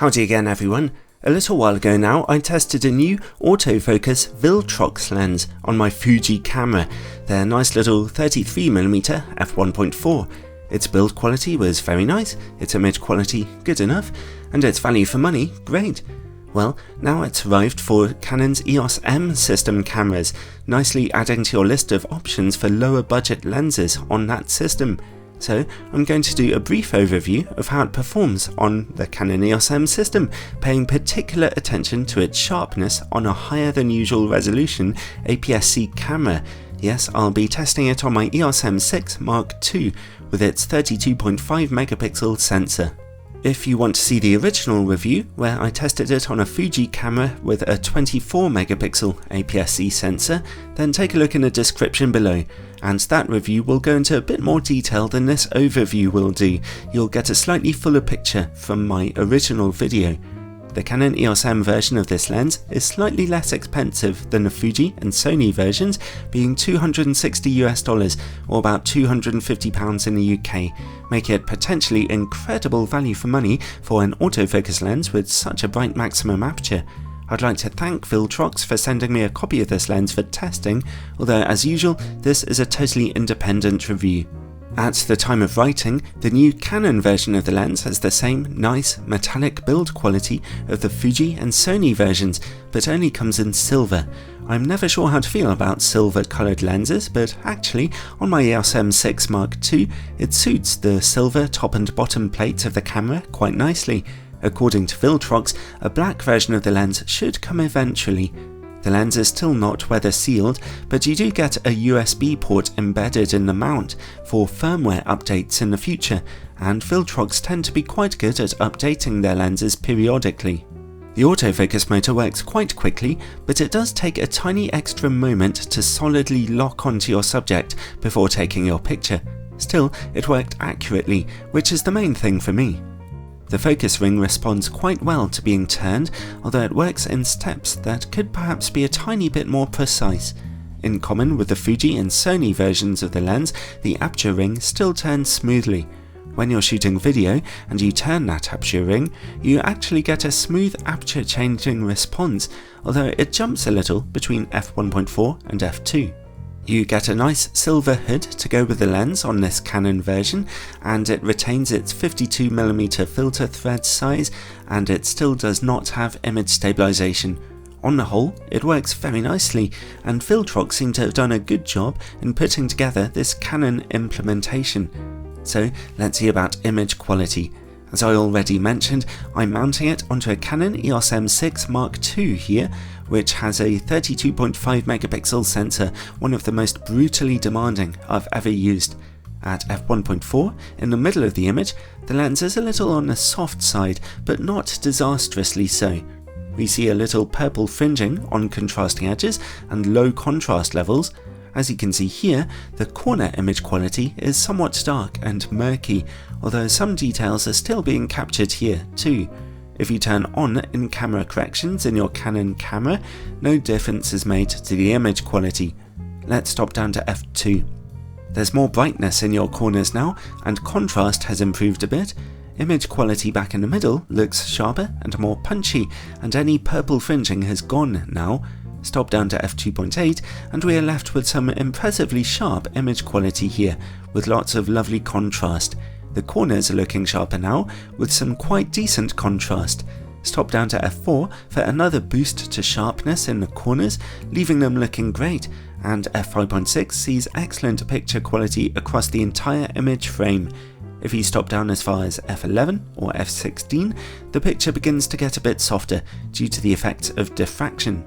Howdy again everyone. A little while ago now I tested a new autofocus Viltrox lens on my Fuji camera, their nice little 33mm f1.4. Its build quality was very nice, its image quality good enough, and its value for money great. Well, now it's arrived for Canon's EOS M system cameras, nicely adding to your list of options for lower budget lenses on that system. So I'm going to do a brief overview of how it performs on the Canon EOS M system, paying particular attention to its sharpness on a higher than usual resolution APS-C camera. Yes, I'll be testing it on my EOS M6 Mark II with its 32.5 megapixel sensor. If you want to see the original review, where I tested it on a Fuji camera with a 24 megapixel APS-C sensor, then take a look in the description below, and that review will go into a bit more detail than this overview will do. You'll get a slightly fuller picture from my original video. The Canon EOS M version of this lens is slightly less expensive than the Fuji and Sony versions, being $260 or about £250 in the UK, making it potentially incredible value for money for an autofocus lens with such a bright maximum aperture. I'd like to thank Viltrox for sending me a copy of this lens for testing, although as usual this is a totally independent review. At the time of writing, the new Canon version of the lens has the same nice metallic build quality of the Fuji and Sony versions, but only comes in silver. I'm never sure how to feel about silver coloured lenses, but actually on my EOS M6 Mark II it suits the silver top and bottom plates of the camera quite nicely. According to Viltrox, a black version of the lens should come eventually. The lens is still not weather sealed, but you do get a USB port embedded in the mount for firmware updates in the future, and Viltrox tend to be quite good at updating their lenses periodically. The autofocus motor works quite quickly, but it does take a tiny extra moment to solidly lock onto your subject before taking your picture. Still, it worked accurately, which is the main thing for me. The focus ring responds quite well to being turned, although it works in steps that could perhaps be a tiny bit more precise. In common with the Fuji and Sony versions of the lens, the aperture ring still turns smoothly. When you're shooting video and you turn that aperture ring, you actually get a smooth aperture changing response, although it jumps a little between f1.4 and f2. You get a nice silver hood to go with the lens on this Canon version, and it retains its 52mm filter thread size, and it still does not have image stabilization. On the whole, it works very nicely, and Viltrox seem to have done a good job in putting together this Canon implementation. So let's see about image quality. As I already mentioned, I'm mounting it onto a Canon EOS M6 Mark II here, which has a 32.5 megapixel sensor, one of the most brutally demanding I've ever used. At f1.4, in the middle of the image, the lens is a little on the soft side, but not disastrously so. We see a little purple fringing on contrasting edges and low contrast levels. As you can see here, the corner image quality is somewhat dark and murky, although some details are still being captured here too. If you turn on in-camera corrections in your Canon camera, no difference is made to the image quality. Let's drop down to f2. There's more brightness in your corners now, and contrast has improved a bit. Image quality back in the middle looks sharper and more punchy, and any purple fringing has gone now. Stop down to f2.8 and we are left with some impressively sharp image quality here, with lots of lovely contrast. The corners are looking sharper now, with some quite decent contrast. Stop down to f4 for another boost to sharpness in the corners, leaving them looking great, and f5.6 sees excellent picture quality across the entire image frame. If you stop down as far as f11 or f16, the picture begins to get a bit softer due to the effects of diffraction.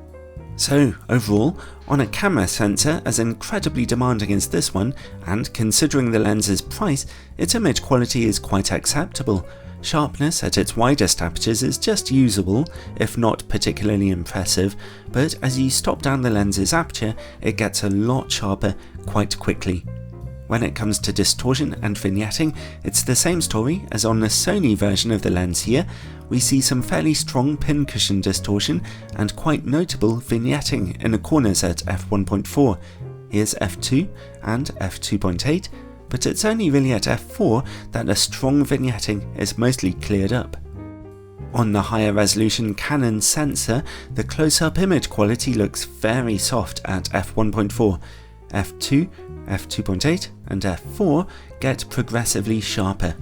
So overall, on a camera sensor as incredibly demanding as this one, and considering the lens's price, its image quality is quite acceptable. Sharpness at its widest apertures is just usable, if not particularly impressive, but as you stop down the lens's aperture, it gets a lot sharper quite quickly. When it comes to distortion and vignetting, it's the same story as on the Sony version of the lens here. We see some fairly strong pincushion distortion and quite notable vignetting in the corners at f1.4. Here's f2 and f2.8, but it's only really at f4 that the strong vignetting is mostly cleared up. On the higher resolution Canon sensor, the close-up image quality looks very soft at f1.4. f2, f2.8 and f4 get progressively sharper.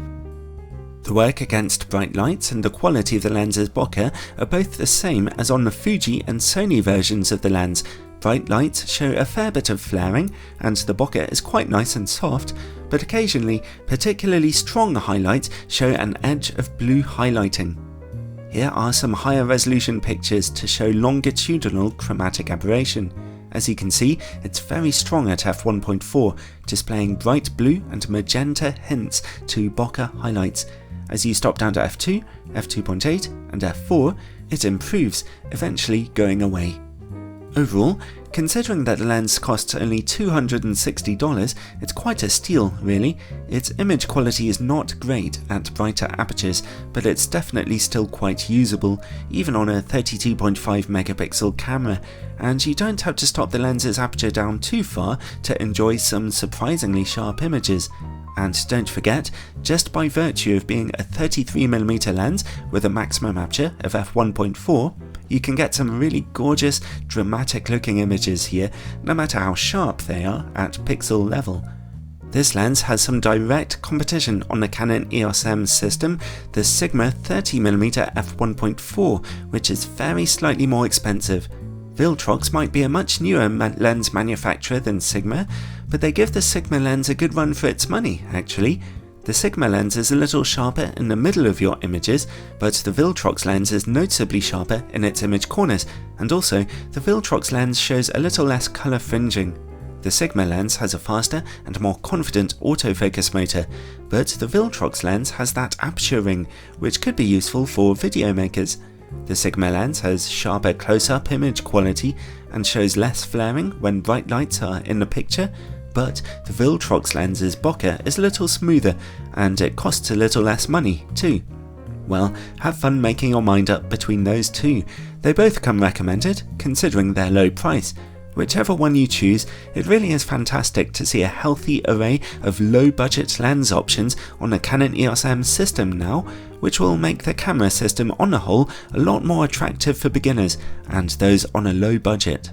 The work against bright lights and the quality of the lens's bokeh are both the same as on the Fuji and Sony versions of the lens. Bright lights show a fair bit of flaring, and the bokeh is quite nice and soft, but occasionally particularly strong highlights show an edge of blue highlighting. Here are some higher resolution pictures to show longitudinal chromatic aberration. As you can see, it's very strong at f1.4, displaying bright blue and magenta hints to bokeh highlights. As you stop down to f2, f2.8 and f4, it improves, eventually going away. Overall, considering that the lens costs only $260, it's quite a steal really. Its image quality is not great at brighter apertures, but it's definitely still quite usable, even on a 32.5 megapixel camera, and you don't have to stop the lens's aperture down too far to enjoy some surprisingly sharp images. And don't forget, just by virtue of being a 33mm lens with a maximum aperture of f1.4, you can get some really gorgeous, dramatic looking images here, no matter how sharp they are at pixel level. This lens has some direct competition on the Canon EOS M system, the Sigma 30mm f1.4, which is very slightly more expensive. Viltrox might be a much newer lens manufacturer than Sigma, but they give the Sigma lens a good run for its money, actually. The Sigma lens is a little sharper in the middle of your images, but the Viltrox lens is noticeably sharper in its image corners, and also the Viltrox lens shows a little less colour fringing. The Sigma lens has a faster and more confident autofocus motor, but the Viltrox lens has that aperture ring, which could be useful for video makers. The Sigma lens has sharper close-up image quality and shows less flaring when bright lights are in the picture, but the Viltrox lens's bokeh is a little smoother and it costs a little less money too. Well, have fun making your mind up between those two. They both come recommended, considering their low price. Whichever one you choose, it really is fantastic to see a healthy array of low-budget lens options on the Canon EOS M system now, which will make the camera system on the whole a lot more attractive for beginners and those on a low budget.